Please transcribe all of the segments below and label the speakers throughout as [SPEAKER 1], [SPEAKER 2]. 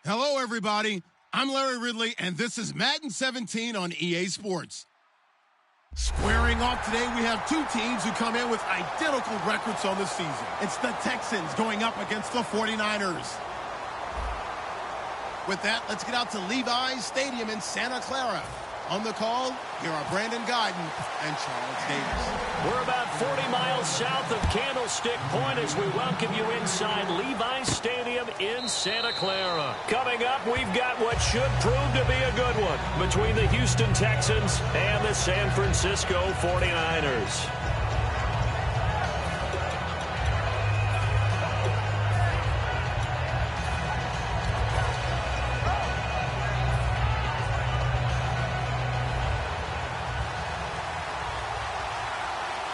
[SPEAKER 1] Hello, everybody. I'm Larry Ridley, and this is Madden 17 on EA Sports. Squaring off today, we have two teams who come in with identical records on the season. It's the Texans going up against the 49ers. With that, let's get out to Levi's Stadium in Santa Clara. On the call, here are Brandon Guyton and Charles Davis.
[SPEAKER 2] We're about 40 miles south of Candlestick Point as we welcome you inside Levi's Stadium in Santa Clara. Coming up, we've got what should prove to be a good one between the Houston Texans and the San Francisco 49ers.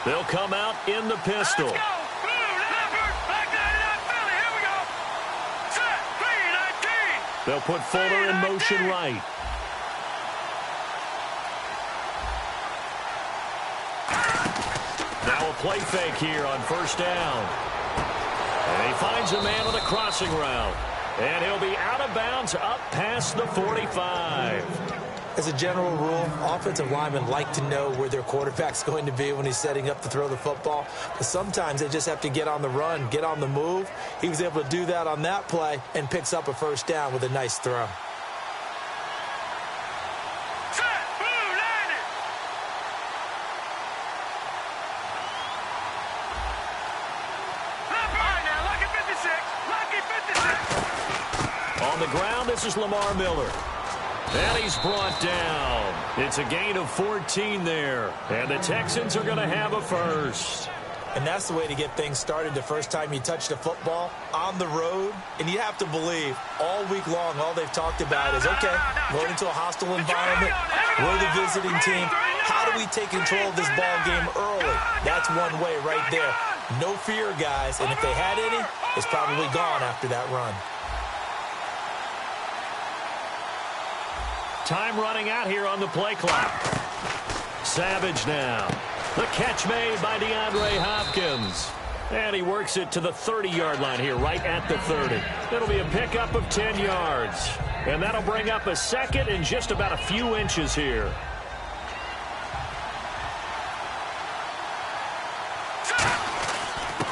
[SPEAKER 2] They'll come out in the pistol.
[SPEAKER 3] Let's go. Blue, Leopard, Black 99 Philly. Here we go. Set, B19.
[SPEAKER 2] They'll put Fuller in motion right. Now a play fake here on first down. And he finds a man on a crossing route. And he'll be out of bounds up past the 45.
[SPEAKER 4] As a general rule, offensive linemen like to know where their quarterback's going to be when he's setting up to throw the football. But sometimes they just have to get on the run, get on the move. He was able to do that on that play and picks up a first down with a nice throw.
[SPEAKER 3] Set, blue, landed. All right, now, lucky 56. Lucky 56.
[SPEAKER 2] On the ground, this is Lamar Miller. And he's brought down. It's a gain of 14 there. And the Texans are going to have a first.
[SPEAKER 4] And that's the way to get things started the first time you touch the football on the road. And you have to believe all week long, all they've talked about is, okay, going into a hostile environment. We're the visiting team. How do we take control of this ball game early? That's one way right there. No fear, guys. And if they had any, it's probably gone after that run.
[SPEAKER 2] Time running out here on the play clock. Savage now. The catch made by DeAndre Hopkins. And he works it to the 30-yard line here, right at the 30. It'll be a pickup of 10 yards. And that'll bring up a second in just about a few inches here.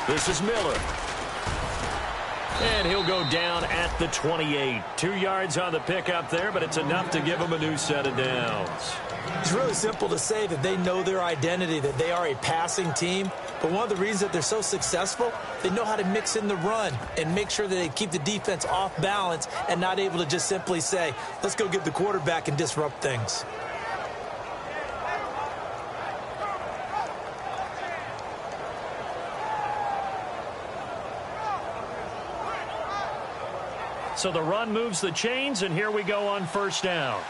[SPEAKER 2] This is Miller. And he'll go down at the 28. 2 yards on the pickup there, but it's enough to give him a new set of downs.
[SPEAKER 4] It's really simple to say that they know their identity, that they are a passing team. But one of the reasons that they're so successful, they know how to mix in the run and make sure that they keep the defense off balance and not able to just simply say, let's go get the quarterback and disrupt things.
[SPEAKER 2] So the run moves the chains, and here we go on first down.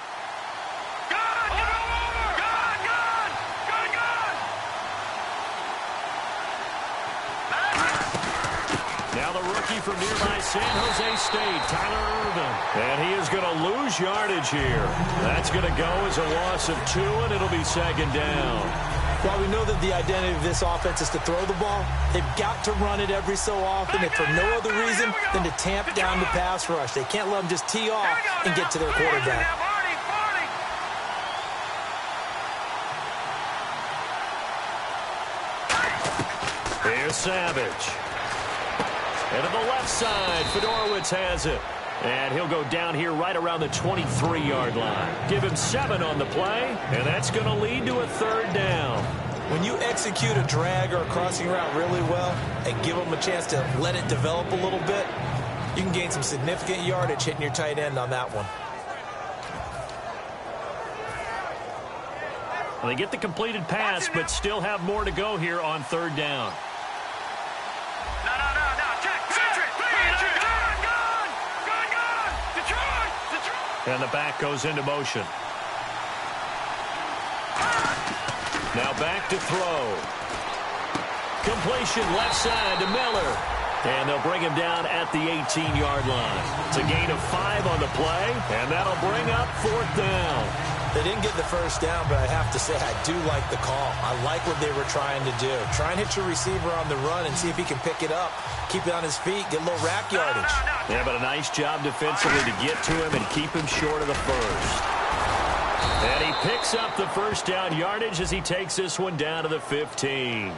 [SPEAKER 2] Now the rookie from nearby San Jose State, Tyler Irvin. And he is going to lose yardage here. That's going to go as a loss of 2, and it'll be second down.
[SPEAKER 4] While we know that the identity of this offense is to throw the ball, they've got to run it every so often, if for no other reason than to tamp down the pass rush. They can't let them just tee off and get to their quarterback.
[SPEAKER 2] Here's Savage. And to the left side, Fedorowicz has it. And he'll go down here right around the 23-yard line. Give him 7 on the play, and that's going to lead to a third down.
[SPEAKER 4] When you execute a drag or a crossing route really well and give them a chance to let it develop a little bit, you can gain some significant yardage hitting your tight end on that one.
[SPEAKER 2] Well, they get the completed pass, but still have more to go here on third down. And the back goes into motion. Now back to throw. Completion left side to Miller. And they'll bring him down at the 18-yard line. It's a gain of 5 on the play, and that'll bring up fourth down.
[SPEAKER 4] They didn't get the first down, but I have to say I do like the call. I like what they were trying to do. Try and hit your receiver on the run and see if he can pick it up, keep it on his feet, get a little rack yardage.
[SPEAKER 2] Yeah, but a nice job defensively to get to him and keep him short of the first. And he picks up the first down yardage as he takes this one down to the 15.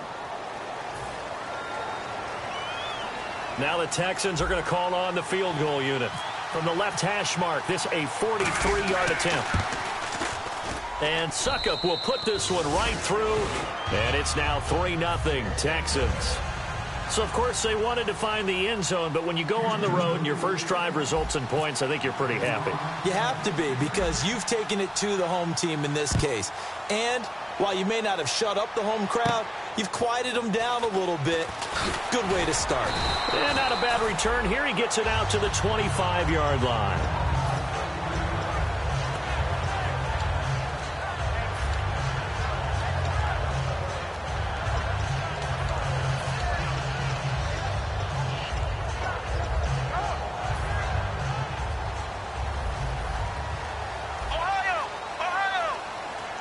[SPEAKER 2] Now the Texans are going to call on the field goal unit. From the left hash mark, this a 43-yard attempt. And Suckup will put this one right through, and it's now 3-0 Texans. So, of course, they wanted to find the end zone, but when you go on the road and your first drive results in points, I think you're pretty happy.
[SPEAKER 4] You have to be, because you've taken it to the home team in this case. And while you may not have shut up the home crowd, you've quieted them down a little bit. Good way to start.
[SPEAKER 2] And not a bad return here. He gets it out to the 25-yard line.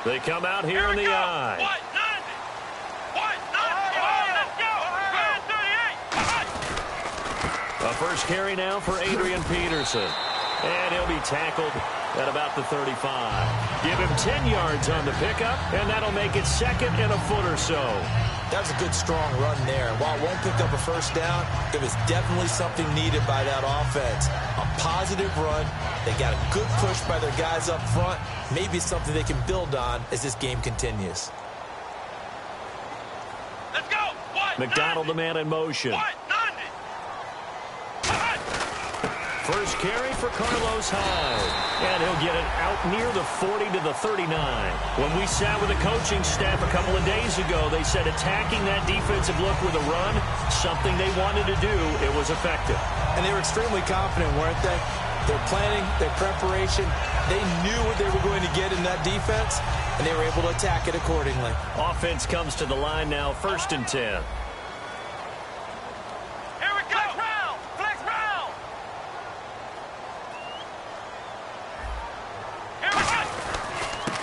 [SPEAKER 2] They come out here in the eye. A first carry now for Adrian Peterson. And he'll be tackled at about the 35. Give him 10 yards on the pickup, and that'll make it second and a foot or so.
[SPEAKER 4] That was a good, strong run there. And while it won't pick up a first down, it was definitely something needed by that offense. A positive run. They got a good push by their guys up front. Maybe something they can build on as this game continues.
[SPEAKER 3] Let's go.
[SPEAKER 2] McDonald, the man in motion. First carry for Carlos Hyde. And he'll get it out near the 40 to the 39. When we sat with the coaching staff a couple of days ago, they said attacking that defensive look with a run, something they wanted to do, it was effective.
[SPEAKER 4] And they were extremely confident, weren't they? Their planning, their preparation, they knew what they were going to get in that defense, and they were able to attack it accordingly.
[SPEAKER 2] Offense comes to the line now, 1st and 10.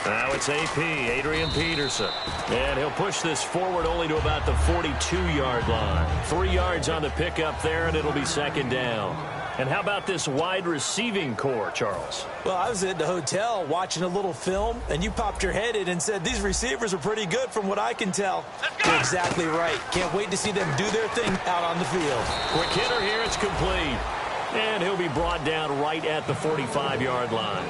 [SPEAKER 2] Now it's AP, Adrian Peterson. And he'll push this forward only to about the 42-yard line. 3 yards on the pickup there, and it'll be second down. And how about this wide receiving core, Charles?
[SPEAKER 4] Well, I was at the hotel watching a little film, and you popped your head in and said, these receivers are pretty good from what I can tell. You're exactly right. Can't wait to see them do their thing out on the field.
[SPEAKER 2] Quick hitter here, it's complete. And he'll be brought down right at the 45-yard line.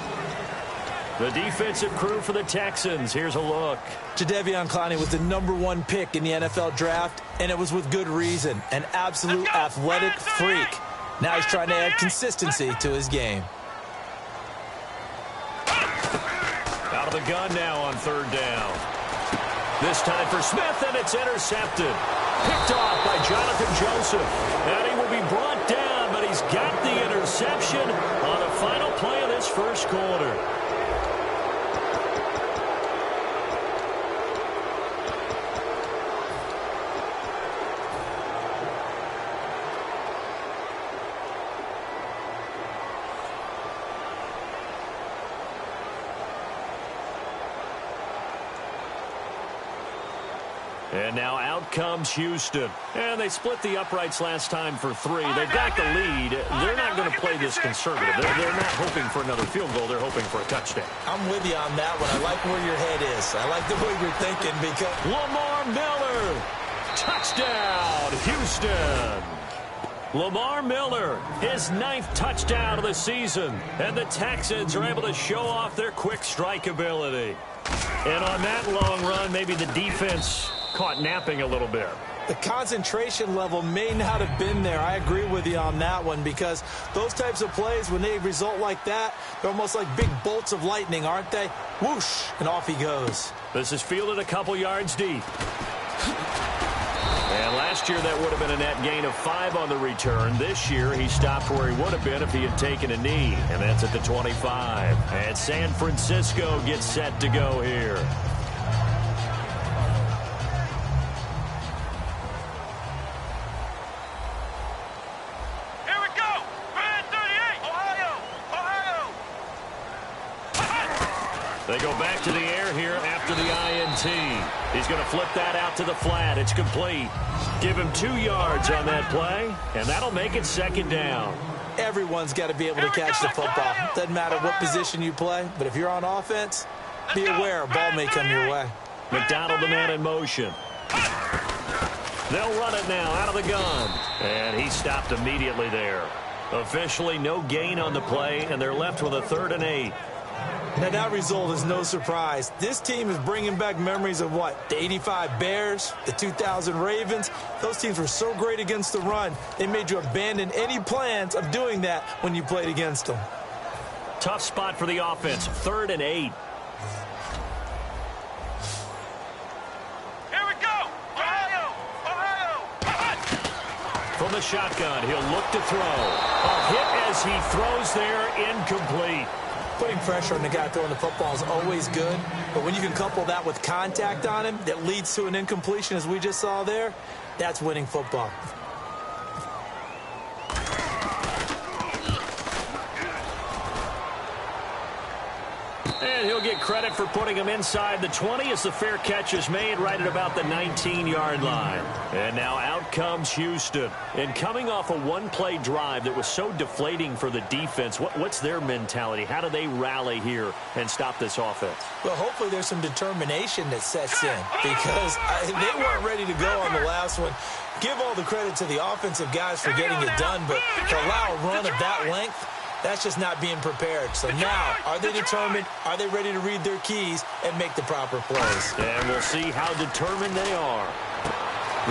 [SPEAKER 2] The defensive crew for the Texans. Here's a look.
[SPEAKER 4] Jadeveon Clowney was the #1 pick in the NFL draft, and it was with good reason. An absolute athletic freak. Now he's trying to add consistency to his game.
[SPEAKER 2] Out of the gun now on 3rd down. This time for Smith, and it's intercepted. Picked off by Jonathan Joseph. And he will be brought down, but he's got the interception on the final play of this first quarter. And now out comes Houston. And they split the uprights last time for 3. They've got the lead. They're not going to play this conservative. They're not hoping for another field goal. They're hoping for a touchdown.
[SPEAKER 4] I'm with you on that one. I like where your head is. I like the way you're thinking because
[SPEAKER 2] Lamar Miller. Touchdown, Houston. Lamar Miller, his 9th touchdown of the season. And the Texans are able to show off their quick strike ability. And on that long run, maybe the defense caught napping a little bit.
[SPEAKER 4] The concentration level may not have been there. I agree with you on that one because those types of plays, when they result like that, they're almost like big bolts of lightning, aren't they? Whoosh, and off he goes.
[SPEAKER 2] This is fielded a couple yards deep. And last year, that would have been a net gain of 5 on the return. This year, he stopped where he would have been if he had taken a knee, and that's at the 25. And San Francisco gets set to go here. They go back to the air here after the INT. He's going to flip that out to the flat. It's complete. Give him 2 yards on that play, and that'll make it second down.
[SPEAKER 4] Everyone's got to be able to catch the football. Doesn't matter what position you play, but if you're on offense, be aware a ball may come your way.
[SPEAKER 2] McDonald, the man in motion. They'll run it now out of the gun. And he stopped immediately there. Officially no gain on the play, and they're left with a 3rd and 8.
[SPEAKER 4] Now, that result is no surprise. This team is bringing back memories of what? The 85 Bears, the 2000 Ravens. Those teams were so great against the run, they made you abandon any plans of doing that when you played against them.
[SPEAKER 2] Tough spot for the offense, 3rd and 8.
[SPEAKER 3] Here we go. Ohio.
[SPEAKER 2] From the shotgun, he'll look to throw. A hit as he throws there, incomplete.
[SPEAKER 4] Putting pressure on the guy throwing the football is always good, but when you can couple that with contact on him that leads to an incompletion, as we just saw there, that's winning football.
[SPEAKER 2] And he'll get credit for putting him inside the 20 as the fair catch is made right at about the 19-yard line. And now out comes Houston. And coming off a one-play drive that was so deflating for the defense, what's their mentality? How do they rally here and stop this offense?
[SPEAKER 4] Well, hopefully there's some determination that sets in because they weren't ready to go on the last one. Give all the credit to the offensive guys for getting it done, but to allow a run of that length, that's just not being prepared. So now, are they determined? Are they ready to read their keys and make the proper plays?
[SPEAKER 2] And we'll see how determined they are.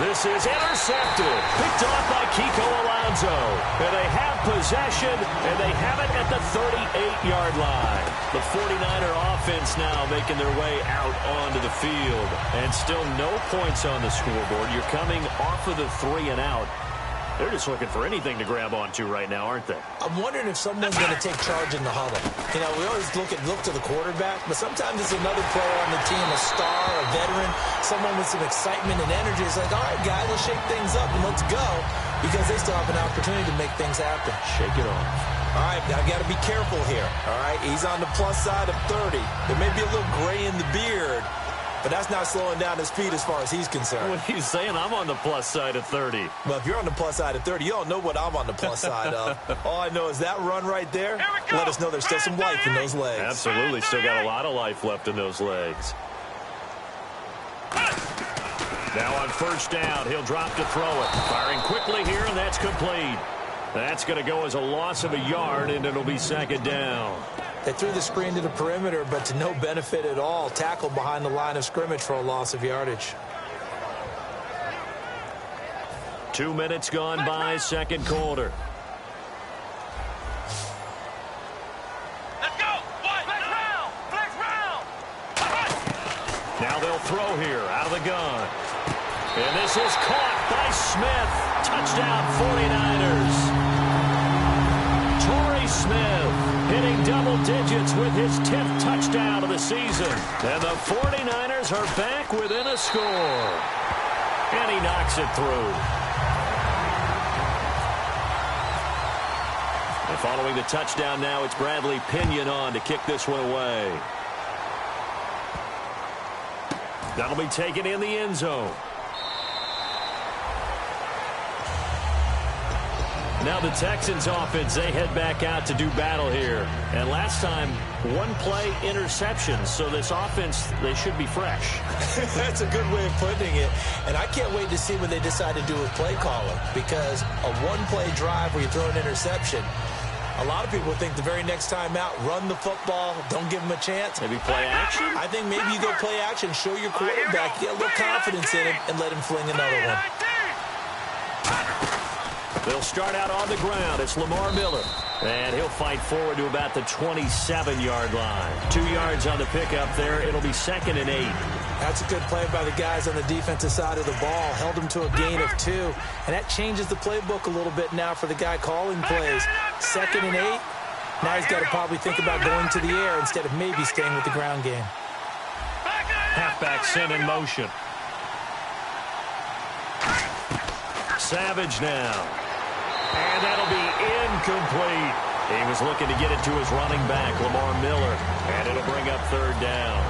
[SPEAKER 2] This is intercepted. Picked off by Kiko Alonso. And they have possession, and they have it at the 38-yard line. The 49er offense now making their way out onto the field. And still no points on the scoreboard. You're coming off of the 3 and out. They're just looking for anything to grab onto right now, aren't they?
[SPEAKER 4] I'm wondering if someone's going to take charge in the huddle. You know, we always look to the quarterback, but sometimes it's another player on the team, a star, a veteran, someone with some excitement and energy. It's like, all right, guys, let's shake things up and let's go, because they still have an opportunity to make things happen.
[SPEAKER 2] Shake it off.
[SPEAKER 4] All right, I've got to be careful here. All right, he's on the plus side of 30. There may be a little gray in the beard, but that's not slowing down his speed as far as he's concerned.
[SPEAKER 2] What he's saying, I'm on the plus side of 30.
[SPEAKER 4] Well, if you're on the plus side of 30, you don't know what I'm on the plus side of. All I know is that run right there, let us know there's still some life in those legs.
[SPEAKER 2] Absolutely, still got a lot of life left in those legs. Now on first down, he'll drop to throw it. Firing quickly here, and that's complete. That's going to go as a loss of a yard, and it'll be second down.
[SPEAKER 4] They threw the screen to the perimeter, but to no benefit at all. Tackled behind the line of scrimmage for a loss of yardage.
[SPEAKER 2] 2 minutes gone by, second quarter.
[SPEAKER 3] Let's go. Flex round.
[SPEAKER 2] Now they'll throw here out of the gun. And this is caught by Smith. Touchdown 49ers. Torrey Smith hitting double digits with his 10th touchdown of the season. And the 49ers are back within a score. And he knocks it through. And following the touchdown now, it's Bradley Pinion on to kick this one away. That'll be taken in the end zone. Now the Texans offense, they head back out to do battle here. And last time, one play interception. So this offense, they should be fresh.
[SPEAKER 4] That's a good way of putting it. And I can't wait to see what they decide to do with play calling. Because a one-play drive where you throw an interception, a lot of people think the very next time out, run the football, don't give them a chance.
[SPEAKER 2] Maybe play action?
[SPEAKER 4] I think maybe you go play action, show your quarterback, get a little confidence in him, and let him fling another one.
[SPEAKER 2] They'll start out on the ground. It's Lamar Miller. And he'll fight forward to about the 27-yard line. 2 yards on the pickup there. It'll be 2nd and 8.
[SPEAKER 4] That's a good play by the guys on the defensive side of the ball. Held him to a gain of 2. And that changes the playbook a little bit now for the guy calling plays. 2nd and 8. Now he's got to probably think about going to the air instead of maybe staying with the ground game.
[SPEAKER 2] Halfback sent in motion. Savage now. And that'll be incomplete. He was looking to get it to his running back, Lamar Miller, and it'll bring up third down.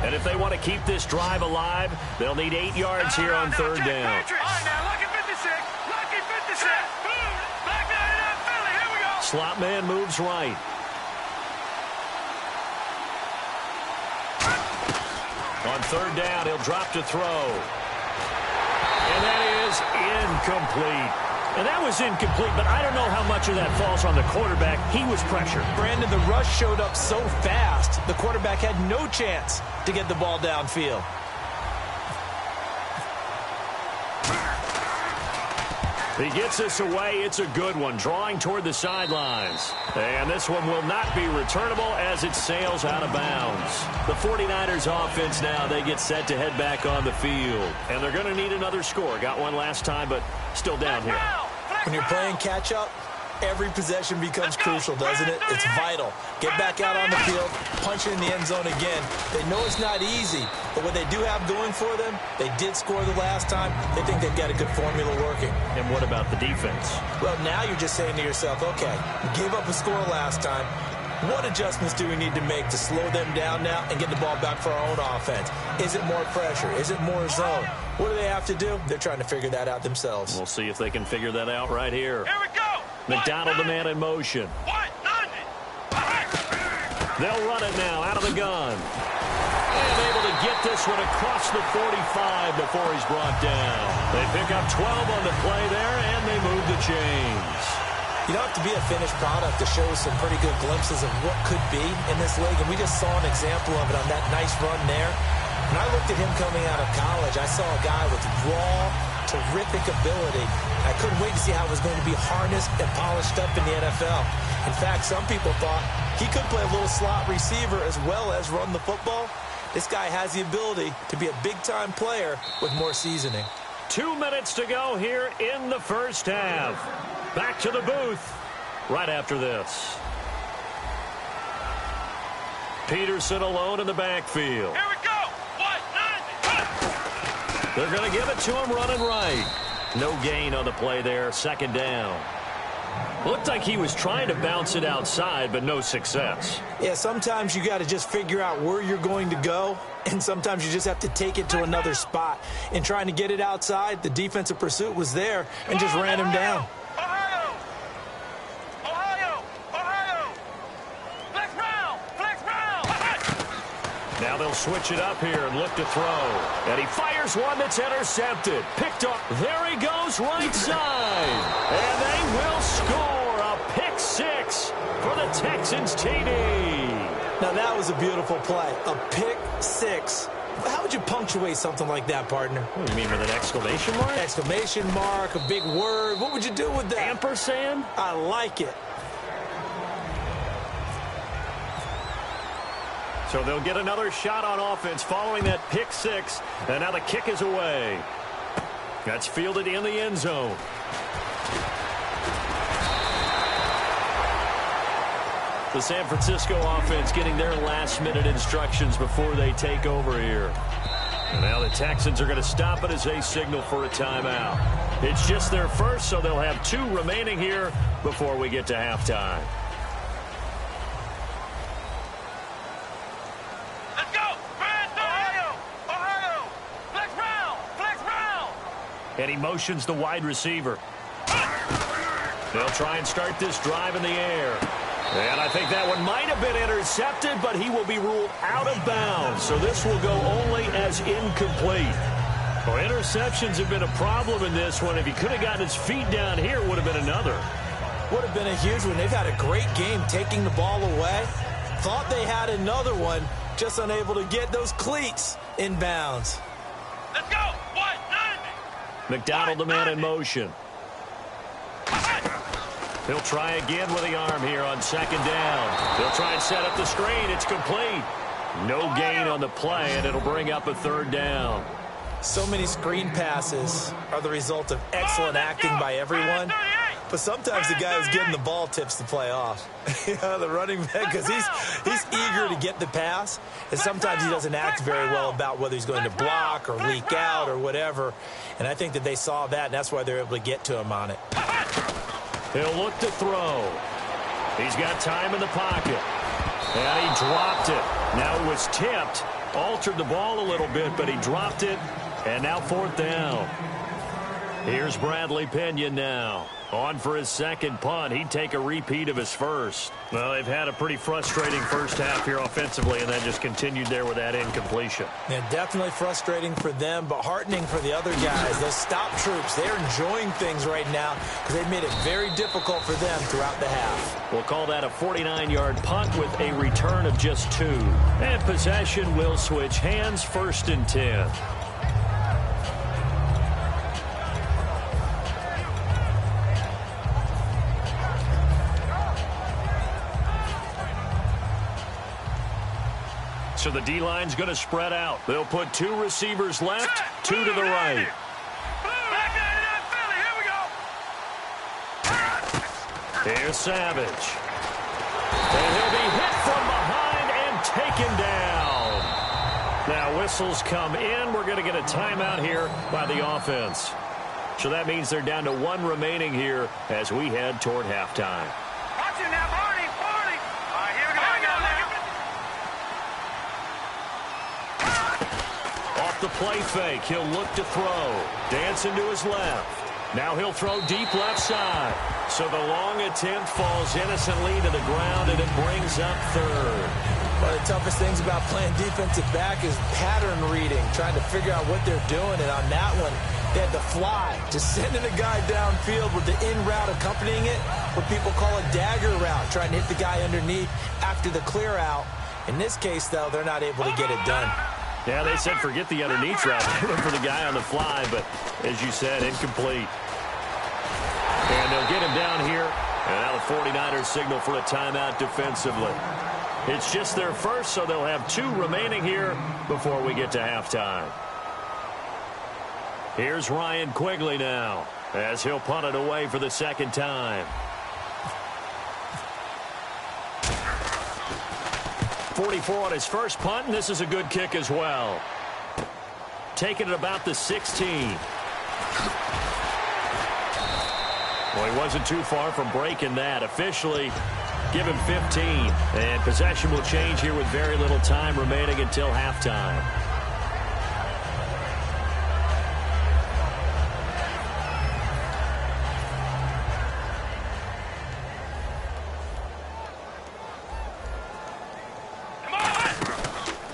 [SPEAKER 2] And if they want to keep this drive alive, they'll need 8 yards here on third down.
[SPEAKER 3] All right, now, lucky 56. Lucky 56. Back 99, Philly. Here we go.
[SPEAKER 2] Slot man moves right. On third down, he'll drop to throw. And that is incomplete. And that was incomplete, but I don't know how much of that falls on the quarterback. He was pressured.
[SPEAKER 4] Brandon, the rush showed up so fast, the quarterback had no chance to get the ball downfield.
[SPEAKER 2] He gets this away. It's a good one, drawing toward the sidelines. And this one will not be returnable as it sails out of bounds. The 49ers offense now, they get set to head back on the field. And they're going to need another score. Got one last time, but still down here.
[SPEAKER 4] When you're playing catch-up, every possession becomes crucial, doesn't it? It's vital. Get back out on the field, punch it in the end zone again. They know it's not easy, but what they do have going for them, they did score the last time. They think they've got a good formula working.
[SPEAKER 2] And what about the defense?
[SPEAKER 4] Well, now you're just saying to yourself, okay, we gave up a score last time. What adjustments do we need to make to slow them down now and get the ball back for our own offense? Is it more pressure? Is it more zone? What do they have to do? They're trying to figure that out themselves.
[SPEAKER 2] We'll see if they can figure that out right here.
[SPEAKER 3] Here we go.
[SPEAKER 2] McDonald, the man in motion. They'll run it now out of the gun. And able to get this one across the 45 before he's brought down. They pick up 12 on the play there, and they move the chains.
[SPEAKER 4] You don't have to be a finished product to show some pretty good glimpses of what could be in this league, and we just saw an example of it on that nice run there. When I looked at him coming out of college, I saw a guy with raw, terrific ability. I couldn't wait to see how it was going to be harnessed and polished up in the NFL. In fact, some people thought he could play a little slot receiver as well as run the football. This guy has the ability to be a big-time player with more seasoning.
[SPEAKER 2] 2 minutes to go here in the first half. Back to the booth right after this. Peterson alone in the backfield.
[SPEAKER 3] Here we go.
[SPEAKER 2] They're going to give it to him running right. No gain on the play there. Second down. Looked like he was trying to bounce it outside, but no success.
[SPEAKER 4] Yeah, sometimes you got to just figure out where you're going to go, and sometimes you just have to take it to another spot. In trying to get it outside, the defensive pursuit was there and just ran him down.
[SPEAKER 2] Now they'll switch it up here and look to throw. And he fires one that's intercepted. Picked up. There he goes right side. And they will score a pick six for the Texans TD.
[SPEAKER 4] Now that was a beautiful play. A pick six. How would you punctuate something like that, partner?
[SPEAKER 2] What do you mean, with an exclamation mark?
[SPEAKER 4] Exclamation mark, a big word. What would you do with that?
[SPEAKER 2] Ampersand?
[SPEAKER 4] I like it.
[SPEAKER 2] So they'll get another shot on offense following that pick six. And now the kick is away. That's fielded in the end zone. The San Francisco offense getting their last-minute instructions before they take over here. And now the Texans are going to stop it as they signal for a timeout. It's just their first, so they'll have 2 remaining here before we get to halftime. And he motions the wide receiver. They'll try and start this drive in the air. And I think that one might have been intercepted, but he will be ruled out of bounds. So this will go only as incomplete. Well, interceptions have been a problem in this one. If he could have gotten his feet down here, it would have been another.
[SPEAKER 4] Would have been a huge one. They've had a great game taking the ball away. Thought they had another one, just unable to get those cleats in bounds.
[SPEAKER 3] Let's go.
[SPEAKER 2] McDonald, the man in motion. He'll try again with the arm here on second down. They'll try and set up the screen. It's complete. No gain on the play, and it'll bring up a third down.
[SPEAKER 4] So many screen passes are the result of excellent acting by everyone. But sometimes the guy who's getting the ball tips the play off. The running back, because he's eager to get the pass, and sometimes he doesn't act very well about whether he's going to block or leak out or whatever. And I think that they saw that, and that's why they're able to get to him on it.
[SPEAKER 2] He'll look to throw. He's got time in the pocket. And he dropped it. Now it was tipped. Altered the ball a little bit, but he dropped it. And now 4th down. Here's Bradley Pinion now. On for his second punt. He'd take a repeat of his first. Well, they've had a pretty frustrating first half here offensively, and then just continued there with that incompletion.
[SPEAKER 4] Yeah, definitely frustrating for them, but heartening for the other guys. Those stop troops, they're enjoying things right now because they've made it very difficult for them throughout the half.
[SPEAKER 2] We'll call that a 49-yard punt with a return of just 2. And possession will switch hands, 1st and 10. So the D-line's going to spread out. They'll put 2 receivers left, 2 to the right. Here's Savage. And he'll be hit from behind and taken down. Now whistles come in. We're going to get a timeout here by the offense. So that means they're down to 1 remaining here as we head toward halftime.
[SPEAKER 3] Watch it now, Barney. All right, here we go now.
[SPEAKER 2] Off the play fake, he'll look to throw. Dancing to his left. Now he'll throw deep left side. So the long attempt falls innocently to the ground, and it brings up 3rd.
[SPEAKER 4] One of the toughest things about playing defensive back is pattern reading, trying to figure out what they're doing. And on that one, they had to fly, just sending a guy downfield with the in route accompanying it, what people call a dagger route, trying to hit the guy underneath after the clear out. In this case, though, they're not able to get it done.
[SPEAKER 2] Yeah, they said forget the underneath route. They went for the guy on the fly, but as you said, incomplete. And they'll get him down here. And now the 49ers signal for a timeout defensively. It's just their first, so they'll have 2 remaining here before we get to halftime. Here's Ryan Quigley now as he'll punt it away for the 2nd time. 44 on his first punt, and this is a good kick as well. Taking it about the 16. Well, he wasn't too far from breaking that. Officially, give him 15. And possession will change here with very little time remaining until halftime.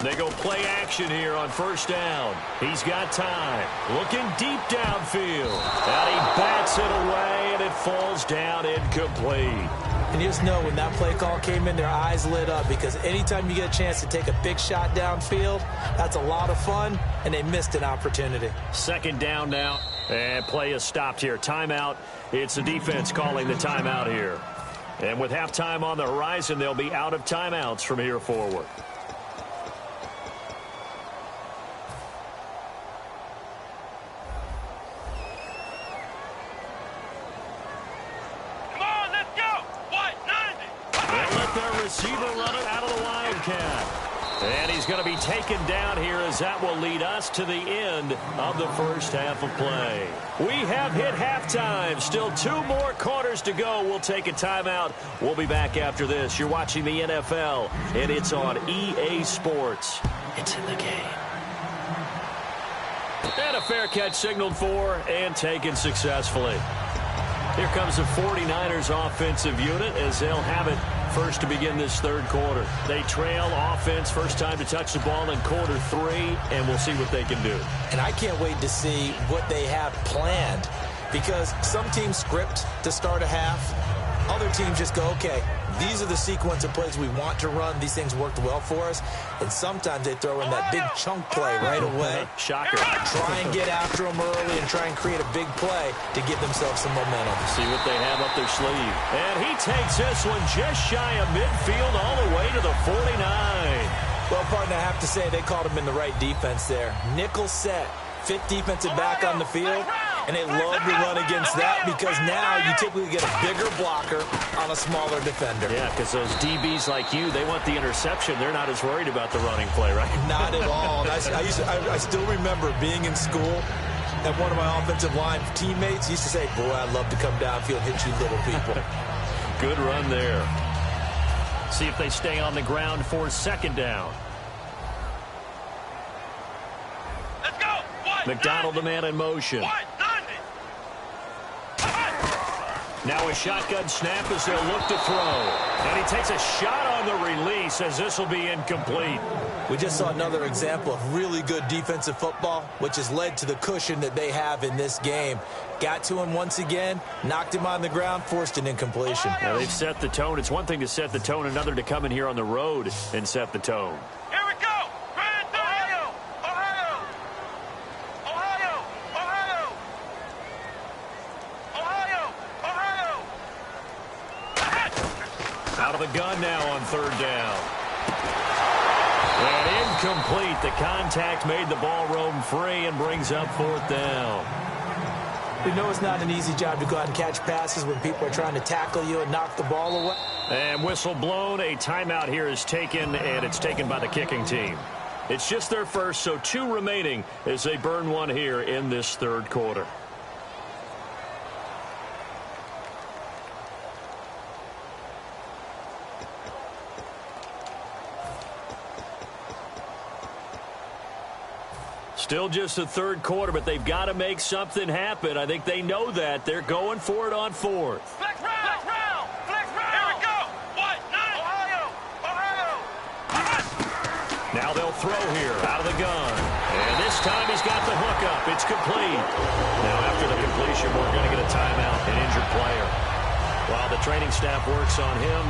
[SPEAKER 2] They go play action here on 1st down. He's got time. Looking deep downfield. And he bats it away, and it falls down incomplete.
[SPEAKER 4] And you just know when that play call came in, their eyes lit up, because anytime you get a chance to take a big shot downfield, that's a lot of fun, and they missed an opportunity.
[SPEAKER 2] 2nd down now, and play is stopped here. Timeout. It's the defense calling the timeout here. And with halftime on the horizon, they'll be out of timeouts from here forward. Receiver running out of the Wildcat. And he's going to be taken down here as that will lead us to the end of the first half of play. We have hit halftime. Still 2 more quarters to go. We'll take a timeout. We'll be back after this. You're watching the NFL, and it's on EA Sports. It's in the game. And a fair catch signaled for and taken successfully. Here comes the 49ers offensive unit as they'll have it first to begin this 3rd quarter. They trail offense, first time to touch the ball in quarter 3, and we'll see what they can do.
[SPEAKER 4] And I can't wait to see what they have planned, because some teams script to start a half. Other teams just go, okay, these are the sequence of plays we want to run. These things worked well for us. And sometimes they throw in that big chunk play right away.
[SPEAKER 2] Shocker.
[SPEAKER 4] Try and get after them early and try and create a big play to give themselves some momentum.
[SPEAKER 2] See what they have up their sleeve. And he takes this one just shy of midfield all the way to the 49.
[SPEAKER 4] Well, partner, I have to say they called him in the right defense there. Nickel set. Fit defensive back on the field. And they love to run against that because now you typically get a bigger blocker on a smaller defender.
[SPEAKER 2] Yeah, because those DBs like you, they want the interception. They're not as worried about the running play, right?
[SPEAKER 4] Not at all. And I still remember being in school, and one of my offensive line teammates used to say, boy, I'd love to come downfield and hit you little people.
[SPEAKER 2] Good run there. See if they stay on the ground for second down.
[SPEAKER 3] Let's go.
[SPEAKER 2] McDonald, the man in motion. Now a shotgun snap as they'll look to throw. And he takes a shot on the release as this will be incomplete.
[SPEAKER 4] We just saw another example of really good defensive football, which has led to the cushion that they have in this game. Got to him once again, knocked him on the ground, forced an incompletion.
[SPEAKER 2] Now they've set the tone. It's one thing to set the tone, another to come in here on the road and set the tone.
[SPEAKER 3] Here we go. Ohio. Ohio. Ohio. Ohio. Ohio. Ohio.
[SPEAKER 2] Out of the gun now on third down. And incomplete. The contact made the ball roam free and brings up fourth down.
[SPEAKER 4] We know it's not an easy job to go out and catch passes when people are trying to tackle you and knock the ball away.
[SPEAKER 2] And whistle blown. A timeout here is taken, and it's taken by the kicking team. It's just their first, so 2 remaining as they burn one here in this third quarter. Still just the third quarter, but they've got to make something happen. I think they know that. They're going for it on fourth.
[SPEAKER 3] Flex round. Flex round. Here we go. Ohio. Ohio.
[SPEAKER 2] Now they'll throw here out of the gun. And this time he's got the hook up. It's complete. Now after the completion, we're going to get a timeout, an injured player. While the training staff works on him,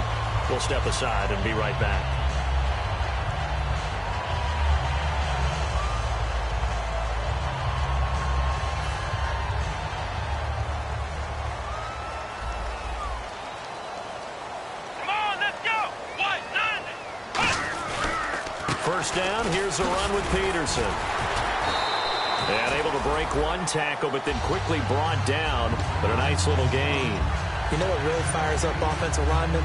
[SPEAKER 2] we'll step aside and be right back. First down, here's a run with Peterson. And able to break one tackle, but then quickly brought down, but a nice little gain.
[SPEAKER 4] You know what really fires up offensive linemen?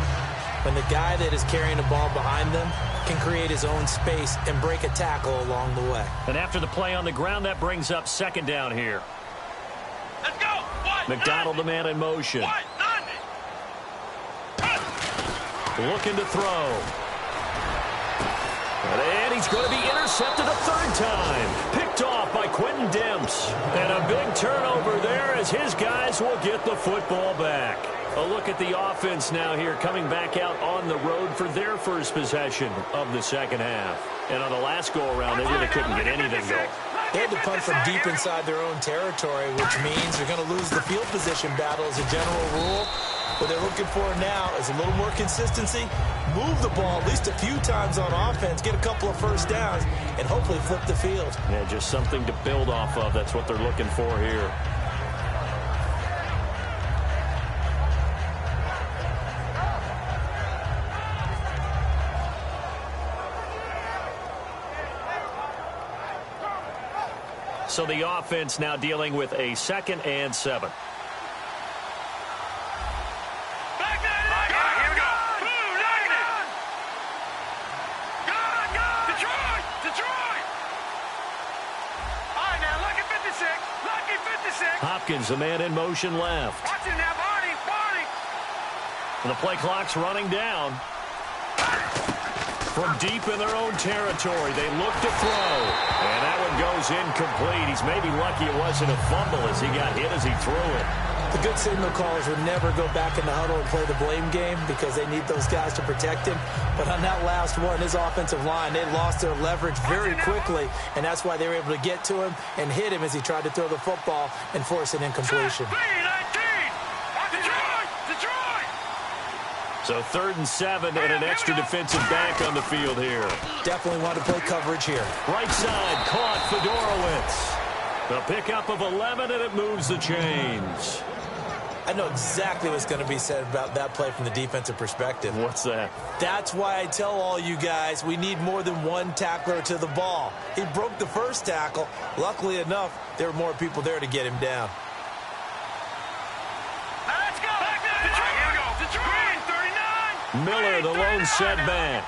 [SPEAKER 4] When the guy that is carrying the ball behind them can create his own space and break a tackle along the way.
[SPEAKER 2] And after the play on the ground, that brings up second down here.
[SPEAKER 3] Let's go.
[SPEAKER 2] McDonald, the man in motion. Looking to throw. And he's going to be intercepted a third time. Picked off by Quentin Demps. And a big turnover there as his guys will get the football back. A look at the offense now here coming back out on the road for their first possession of the second half. And on the last go-around, they really couldn't get anything going.
[SPEAKER 4] They had to punt from deep inside their own territory, which means they're going to lose the field position battle as a general rule. What they're looking for now is a little more consistency, move the ball at least a few times on offense, get a couple of first downs, and hopefully flip the field.
[SPEAKER 2] Yeah, just something to build off of. That's what they're looking for here. So the offense now dealing with a 2nd and 7. Hopkins, the man in motion left.
[SPEAKER 3] Watch it now, Barney.
[SPEAKER 2] And the play clock's running down. From deep in their own territory, they look to throw. And that one goes incomplete. He's maybe lucky it wasn't a fumble as he got hit as he threw it.
[SPEAKER 4] The good signal callers would never go back in the huddle and play the blame game because they need those guys to protect him. But on that last one, his offensive line, they lost their leverage very quickly, and that's why they were able to get to him and hit him as he tried to throw the football and force an incompletion.
[SPEAKER 2] So 3rd and 7 and an extra defensive back on the field here.
[SPEAKER 4] Definitely want to play coverage here.
[SPEAKER 2] Right side, caught Fedorowicz. The pickup of 11, and it moves the chains.
[SPEAKER 4] I know exactly what's going to be said about that play from the defensive perspective.
[SPEAKER 2] What's that?
[SPEAKER 4] That's why I tell all you guys we need more than one tackler to the ball. He broke the first tackle. Luckily enough, there were more people there to get him down.
[SPEAKER 2] Miller, the lone setback.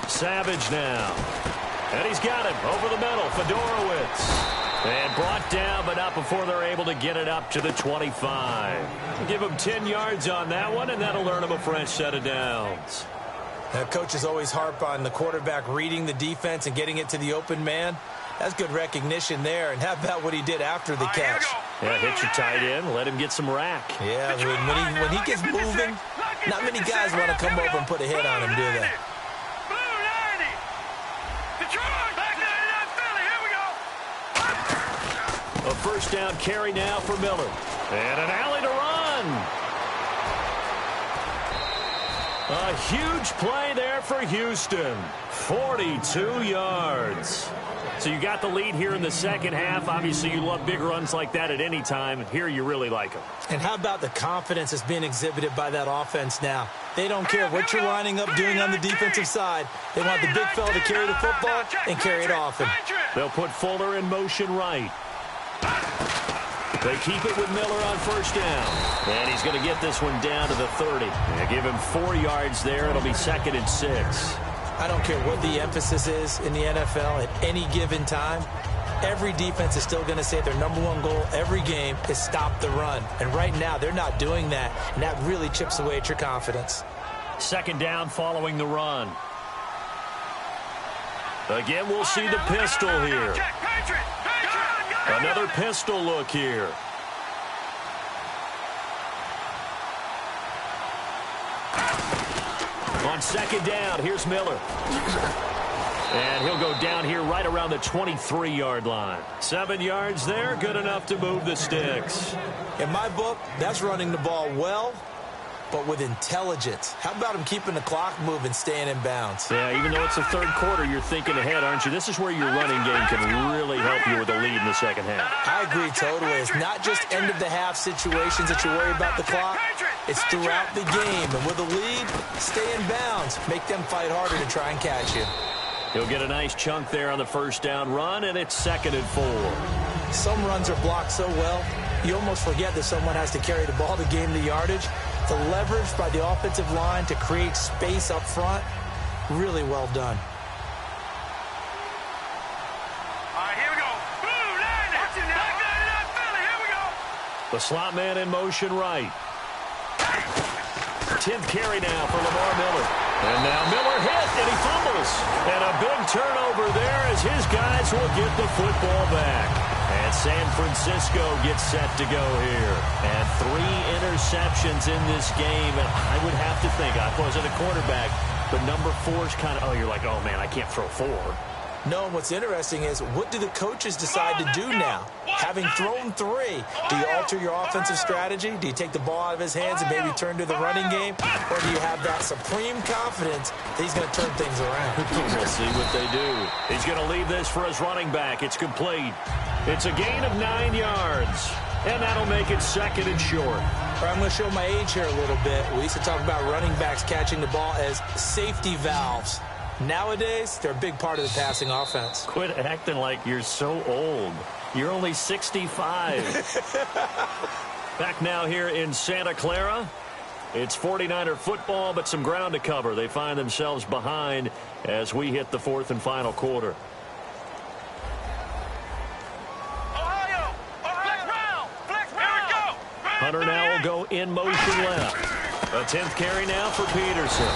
[SPEAKER 2] Savage now. And he's got him over the middle. Fedorowicz. And brought down, but not before they're able to get it up to the 25. Give him 10 yards on that one, and that'll earn him a fresh set of downs.
[SPEAKER 4] Coaches always harp on the quarterback reading the defense and getting it to the open man. That's good recognition there. And how about what he did after the catch?
[SPEAKER 2] Yeah, hit your tight end, let him get some rack.
[SPEAKER 4] Yeah, when he gets moving, not many guys want to come over and put a hit on him, do they?
[SPEAKER 2] A first down carry now for Miller. And an alley to run. A huge play there for Houston. 42 yards. So you got the lead here in the second half. Obviously, you love big runs like that at any time. Here, you really like them.
[SPEAKER 4] And how about the confidence that's being exhibited by that offense now? They don't care what you're lining up doing on the defensive side. They want the big fella to carry the football and carry it often.
[SPEAKER 2] They'll put Fuller in motion right. They keep it with Miller on first down. And he's going to get this one down to the 30. They give him 4 yards there. It'll be 2nd and 6.
[SPEAKER 4] I don't care what the emphasis is in the NFL at any given time. Every defense is still going to say their #1 goal every game is stop the run. And right now, they're not doing that. And that really chips away at your confidence.
[SPEAKER 2] 2nd down following the run. Again, we'll see the pistol here. Another pistol look here. On 2nd down, here's Miller. And he'll go down here right around the 23-yard line. 7 yards there, good enough to move the sticks.
[SPEAKER 4] In my book, that's running the ball well, but with intelligence. How about him keeping the clock moving, staying in bounds?
[SPEAKER 2] Yeah, even though it's the 3rd quarter, you're thinking ahead, aren't you? This is where your running game can really help you with a lead in the second half.
[SPEAKER 4] I agree totally. It's not just end-of-the-half situations that you worry about the clock. It's throughout the game. And with a lead, stay in bounds. Make them fight harder to try and catch you.
[SPEAKER 2] He'll get a nice chunk there on the first down run, and it's 2nd and 4.
[SPEAKER 4] Some runs are blocked so well, you almost forget that someone has to carry the ball to gain the yardage. The leverage by the offensive line to create space up front, really well done.
[SPEAKER 3] All right, here we go. Blue line. Here we go.
[SPEAKER 2] The slot man in motion right. 10th carry now for Lamar Miller. And now Miller hit, and he fumbles. And a big turnover there as his guys will get the football back. And San Francisco gets set to go here. And 3 interceptions in this game. And I would have to think, I wasn't a quarterback, but number 4 is kind of, oh, you're like, oh, man, I can't throw 4.
[SPEAKER 4] No, and what's interesting is, what do the coaches decide to do now? Having thrown 3, do you alter your offensive strategy? Do you take the ball out of his hands and maybe turn to the running game? Or do you have that supreme confidence that he's going to turn things around?
[SPEAKER 2] We'll see what they do. He's going to leave this for his running back. It's complete. It's a gain of 9 yards. And that'll make it 2nd and short.
[SPEAKER 4] I'm going to show my age here a little bit. We used to talk about running backs catching the ball as safety valves. Nowadays, they're a big part of the passing offense.
[SPEAKER 2] Quit acting like you're so old. You're only 65. Back now here in Santa Clara. It's 49er football, but some ground to cover. They find themselves behind as we hit the 4th and final quarter.
[SPEAKER 3] Ohio. Flex round. Here we go.
[SPEAKER 2] Hunter now will go in motion left. A 10th carry now for Peterson.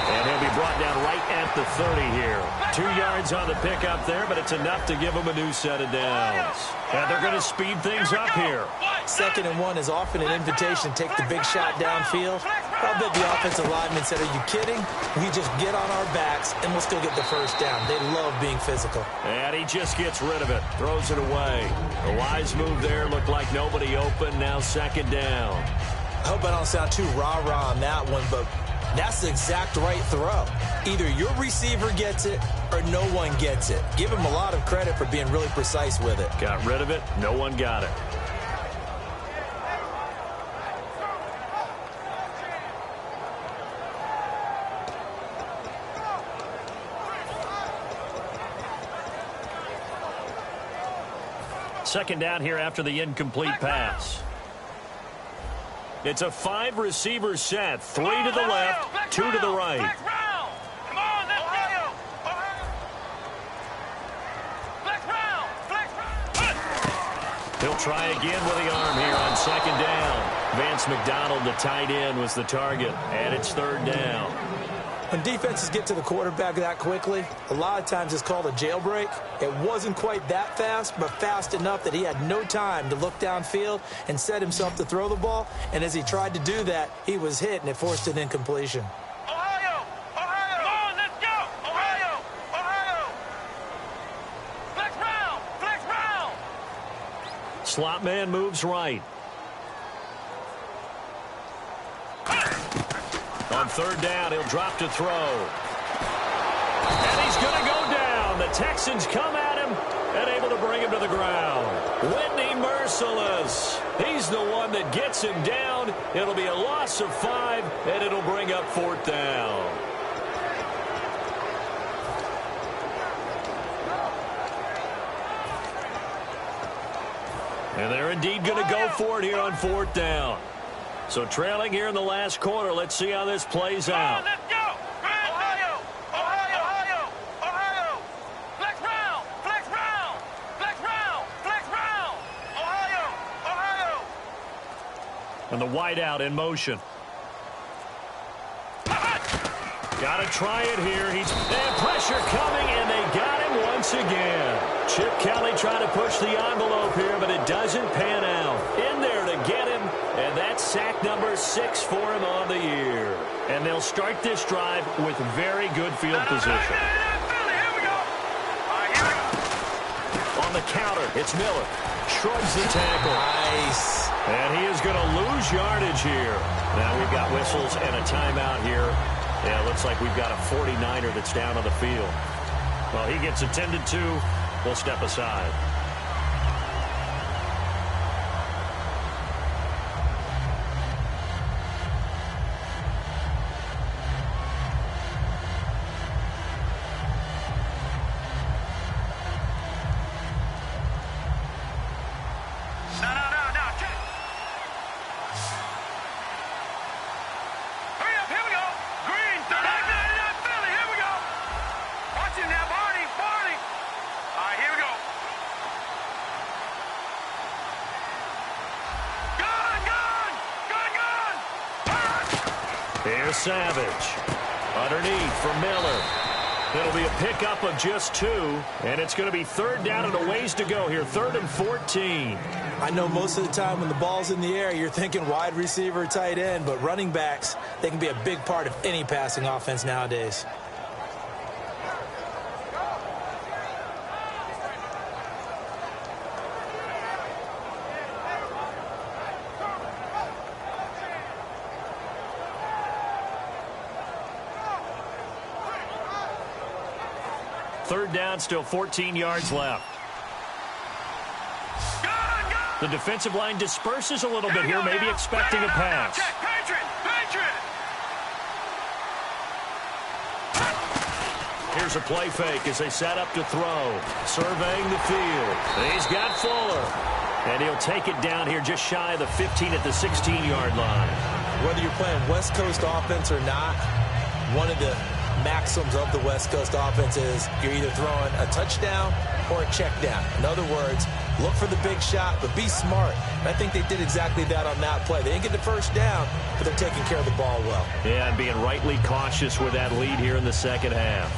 [SPEAKER 2] And he'll be brought down right at the 30 here. 2 yards on the pickup there, but it's enough to give him a new set of downs. And they're going to speed things up here.
[SPEAKER 4] 2nd and 1 is often an invitation to take the big shot downfield. I'll bet the offensive lineman said, are you kidding? We just get on our backs, and we'll still get the first down. They love being physical.
[SPEAKER 2] And he just gets rid of it. Throws it away. The wise move there. Looked like nobody open. Now 2nd down.
[SPEAKER 4] I hope I don't sound too rah-rah on that one, but that's the exact right throw. Either your receiver gets it or no one gets it. Give him a lot of credit for being really precise with it.
[SPEAKER 2] Got rid of it. No one got it. Second down here after the incomplete pass. It's a 5-receiver set. 3 to the left, 2 to the right.
[SPEAKER 3] Come on, let's go.
[SPEAKER 2] He'll try again with the arm here on second down. Vance McDonald, the tight end, was the target, and it's third down.
[SPEAKER 4] When defenses get to the quarterback that quickly, a lot of times it's called a jailbreak. It wasn't quite that fast, but fast enough that he had no time to look downfield and set himself to throw the ball. And as he tried to do that, he was hit, and it forced an incompletion.
[SPEAKER 3] Ohio! Ohio! Come on, let's go! Ohio! Ohio! Flex round! Flex round!
[SPEAKER 2] Slot man moves right. On third down, he'll drop to throw. And he's going to go down. The Texans come at him and able to bring him to the ground. Whitney merciless. He's the one that gets him down. It'll be a loss of 5, and it'll bring up fourth down. And they're indeed going to go for it here on fourth down. So trailing here in the last quarter. Let's see how this plays out.
[SPEAKER 3] Let's go! Ohio! Ohio! Ohio! Ohio! Flex round! Flex round! Flex round! Flex round! Ohio! Ohio!
[SPEAKER 2] And the wideout in motion. Got to try it here. And pressure coming, and they got him once again. Chip Kelly trying to push the envelope here, but it doesn't pan out. In there to get him, and that's sack number 6 for him on the year. And they'll start this drive with very good field position.
[SPEAKER 3] Here we go! All right, here we go.
[SPEAKER 2] On the counter, it's Miller. Shrugs the tackle.
[SPEAKER 4] Nice.
[SPEAKER 2] And he is going to lose yardage here. Now we've got whistles and a timeout here. Yeah, it looks like we've got a 49er that's down on the field. Well, he gets attended to. We'll step aside.
[SPEAKER 3] No. Hurry up, here we go. Green, Philly, here we go. Watch him now, Barney. All right, here we go. Gun.
[SPEAKER 2] Here's Savage. Underneath for Miller. It'll be a pickup of just 2, and it's going to be third down and a ways to go here. 3rd and 14.
[SPEAKER 4] I know most of the time when the ball's in the air, you're thinking wide receiver, tight end, but running backs, they can be a big part of any passing offense nowadays.
[SPEAKER 2] Third down, still 14 yards left. The defensive line disperses a little bit here, maybe expecting a pass. Here's a play fake as they set up to throw. Surveying the field. He's got Fuller. And he'll take it down here just shy of the 15 at the 16-yard line.
[SPEAKER 4] Whether you're playing West Coast offense or not, one of the maxims of the West Coast offense is you're either throwing a touchdown or a check down. In other words, look for the big shot, but be smart. And I think they did exactly that on that play. They didn't get the first down, but they're taking care of the ball well.
[SPEAKER 2] Yeah, and being rightly cautious with that lead here in the second half.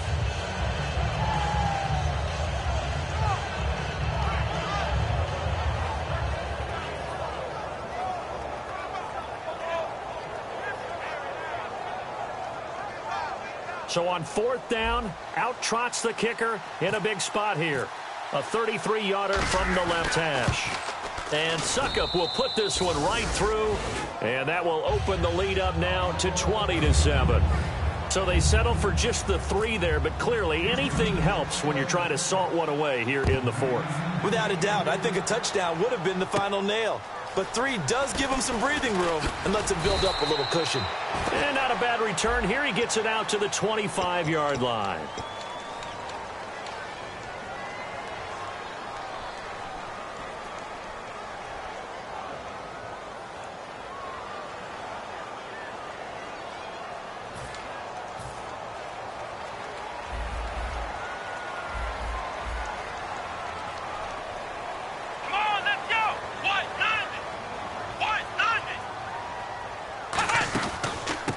[SPEAKER 2] So on fourth down, out trots the kicker in a big spot here. A 33-yarder from the left hash. And Suckup will put this one right through, and that will open the lead up now to 20-7. So they settle for just the 3 there, but clearly anything helps when you're trying to salt one away here in the fourth.
[SPEAKER 4] Without a doubt, I think a touchdown would have been the final nail. But 3 does give him some breathing room and lets him build up a little cushion.
[SPEAKER 2] And not a bad return here. He gets it out to the 25-yard line.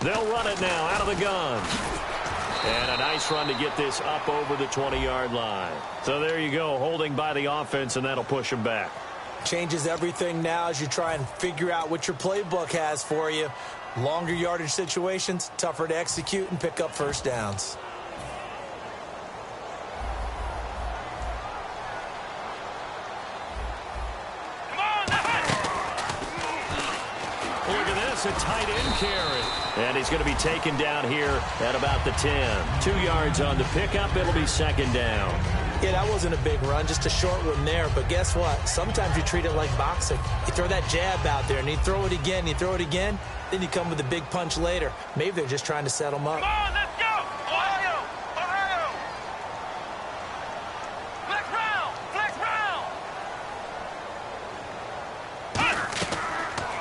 [SPEAKER 2] They'll run it now out of the gun. And a nice run to get this up over the 20-yard line. So there you go, holding by the offense, and that'll push them back.
[SPEAKER 4] Changes everything now as you try and figure out what your playbook has for you. Longer yardage situations, tougher to execute and pick up first downs.
[SPEAKER 2] Look at this, a tight end carry. And he's going to be taken down here at about the 10. 2 yards on the pickup. It'll be second down.
[SPEAKER 4] Yeah, that wasn't a big run, just a short one there. But guess what? Sometimes you treat it like boxing. You throw that jab out there, and you throw it again, then you come with a big punch later. Maybe they're just trying to set them up.
[SPEAKER 3] Come on, let's go! Ohio! Ohio! Flex round! Flex round!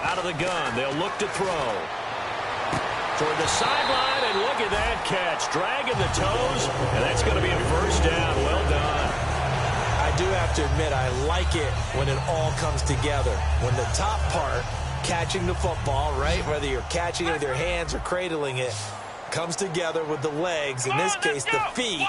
[SPEAKER 2] Out of the gun, they'll look to throw. Toward the sideline, and look at that catch. Dragging the toes, and that's going to be a first down. Well done.
[SPEAKER 4] I do have to admit, I like it when it all comes together. When the top part, catching the football, right, whether you're catching it with your hands or cradling it, comes together with the legs, in this case the feet,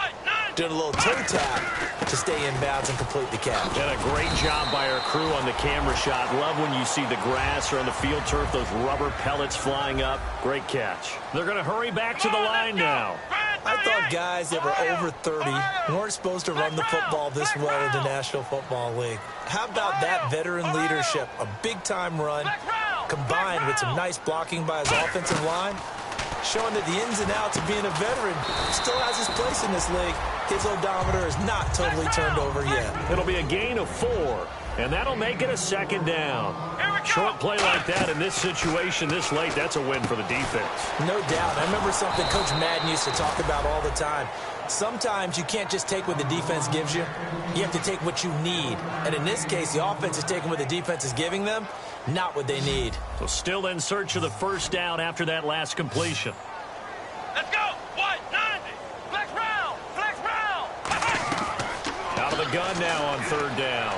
[SPEAKER 4] doing a little toe tap to stay in bounds and complete the catch.
[SPEAKER 2] And a great job by our crew on the camera shot. Love when you see the grass or on the field turf, those rubber pellets flying up. Great catch. They're going to hurry back to the line now.
[SPEAKER 4] I thought guys that were over 30 weren't supposed to run the football this well in the National Football League. How about that veteran leadership? A big-time run combined with some nice blocking by his offensive line, showing that the ins and outs of being a veteran still has his place in this league. His odometer is not totally turned over yet.
[SPEAKER 2] It'll be a gain of 4, and that'll make it a second down. Short play like that in this situation this late, that's a win for the defense.
[SPEAKER 4] No doubt. I remember something Coach Madden used to talk about all the time. Sometimes you can't just take what the defense gives you. You have to take what you need. And in this case, the offense is taking what the defense is giving them, not what they need.
[SPEAKER 2] So still in search of the first down after that last completion.
[SPEAKER 3] Let's go! What? 90! Flex round! Flex round!
[SPEAKER 2] Out of the gun now on third down.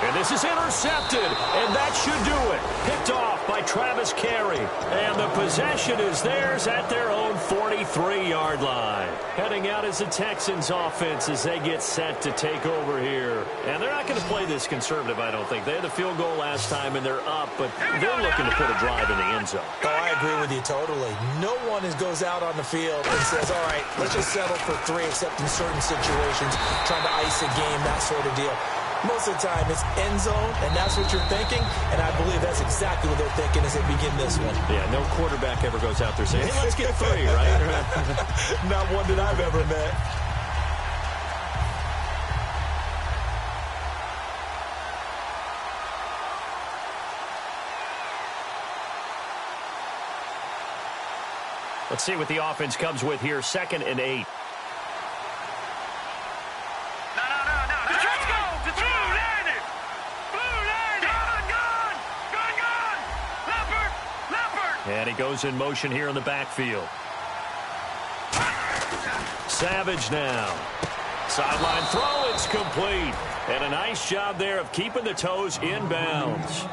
[SPEAKER 2] And this is intercepted, and that should do it. Picked off by Travis Carey. And the possession is theirs at their own 43-yard line. Heading out is the Texans offense as they get set to take over here. And they're not going to play this conservative, I don't think. They had the field goal last time, and they're up, but they're looking to put a drive in the end zone.
[SPEAKER 4] Oh, I agree with you totally. No one goes out on the field and says, all right, let's just settle for 3, except in certain situations, trying to ice a game, that sort of deal. Most of the time, it's end zone, and that's what you're thinking, and I believe that's exactly what they're thinking as they begin this one.
[SPEAKER 2] Yeah, no quarterback ever goes out there saying, hey, let's get 3, right?
[SPEAKER 4] Not one that I've ever met.
[SPEAKER 2] Let's see what the offense comes with here, 2nd and 8. And he goes in motion here in the backfield. Savage now. Sideline throw, it's complete. And a nice job there of keeping the toes in bounds.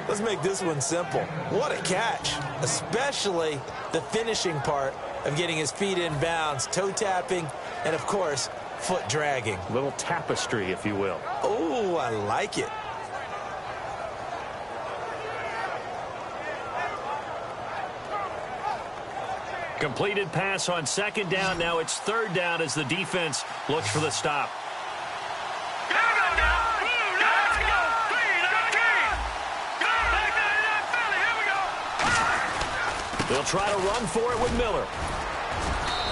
[SPEAKER 4] Let's make this one simple. What a catch, especially the finishing part of getting his feet in bounds, toe tapping, and of course, foot dragging.
[SPEAKER 2] A little tapestry, if you will.
[SPEAKER 4] Oh, I like it.
[SPEAKER 2] Completed pass on 2nd down. Now it's 3rd down as the defense looks for the stop. They'll try to run for it with Miller.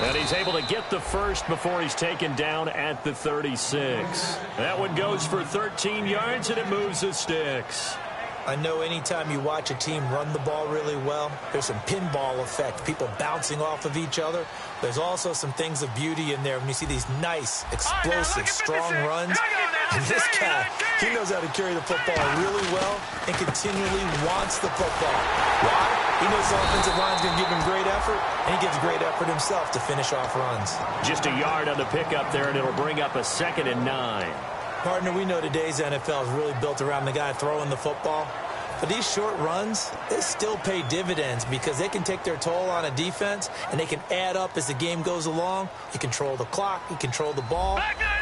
[SPEAKER 2] And he's able to get the first before he's taken down at the 36. That one goes for 13 yards, and it moves the sticks.
[SPEAKER 4] I know anytime you watch a team run the ball really well, there's some pinball effect, people bouncing off of each other. There's also some things of beauty in there when you see these nice, explosive, strong runs. And this guy, he knows how to carry the football really well and continually wants the football. Why? He knows the offensive line's going to give him great effort, and he gives great effort himself to finish off runs.
[SPEAKER 2] Just a yard on the pickup there, and it'll bring up a 2nd and 9.
[SPEAKER 4] Partner, we know today's NFL is really built around the guy throwing the football. But these short runs, they still pay dividends because they can take their toll on a defense, and they can add up as the game goes along. You control the clock, you control the ball,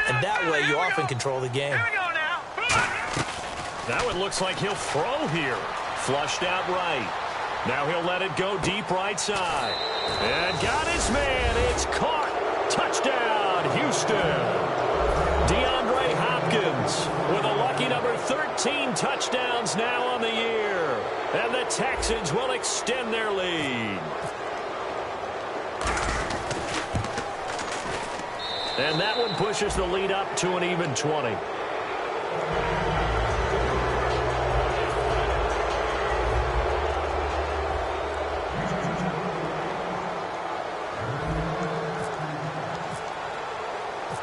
[SPEAKER 4] and that way you often control the game.
[SPEAKER 3] Here we go now.
[SPEAKER 2] That one looks like he'll throw here. Flushed out right. Now he'll let it go deep right side. And got his man. It's caught. Touchdown, Houston. DeAndre Hopkins with a lucky number 13 touchdowns now on the year. And the Texans will extend their lead. And that one pushes the lead up to an even 20.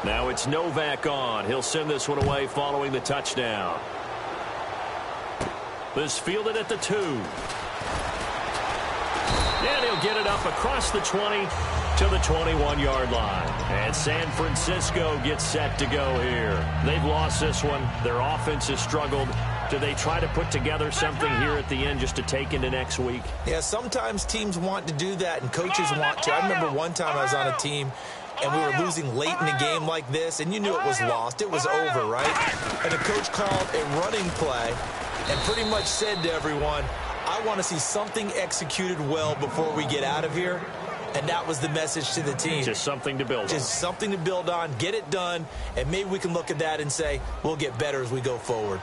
[SPEAKER 2] Now it's Novak on. He'll send this one away following the touchdown. This fielded at the 2. And he'll get it up across the 20 to the 21-yard line. And San Francisco gets set to go here. They've lost this one. Their offense has struggled. Do they try to put together something here at the end just to take into next week?
[SPEAKER 4] Yeah, sometimes teams want to do that and coaches want to. I remember one time I was on a team and we were losing late in a game like this, and you knew it was lost. It was over, right? And the coach called a running play and pretty much said to everyone, I want to see something executed well before we get out of here. And that was the message to the team.
[SPEAKER 2] Just something to build on.
[SPEAKER 4] Just something to build on, get it done, and maybe we can look at that and say, we'll get better as we go forward.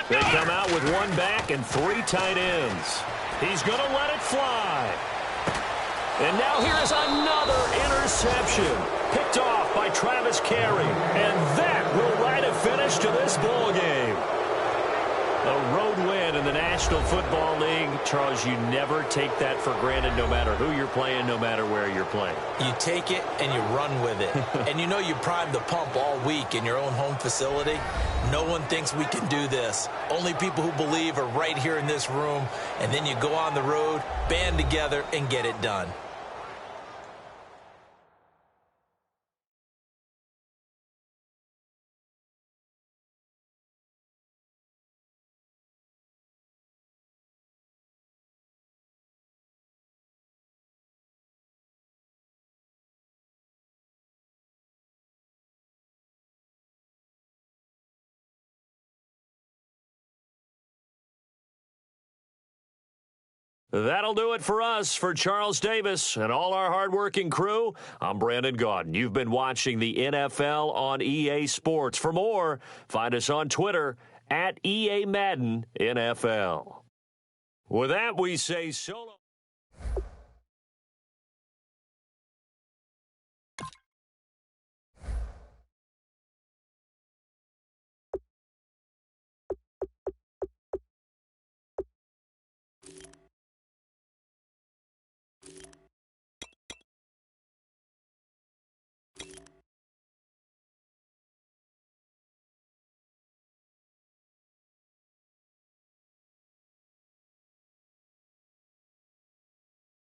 [SPEAKER 2] They come out with one back and 3 tight ends. He's going to let it fly. And now here's another interception. Picked off by Travis Carey. And that will write a finish to this ball game. A road win in the National Football League. Charles, you never take that for granted no matter who you're playing, no matter where you're playing.
[SPEAKER 4] You take it and you run with it. And you know you primed the pump all week in your own home facility. No one thinks we can do this. Only people who believe are right here in this room. And then you go on the road, band together, and get it done.
[SPEAKER 2] That'll do it for us. For Charles Davis and all our hardworking crew, I'm Brandon Gaudin. You've been watching the NFL on EA Sports. For more, find us on Twitter @EA Madden NFL. With that, we say so long.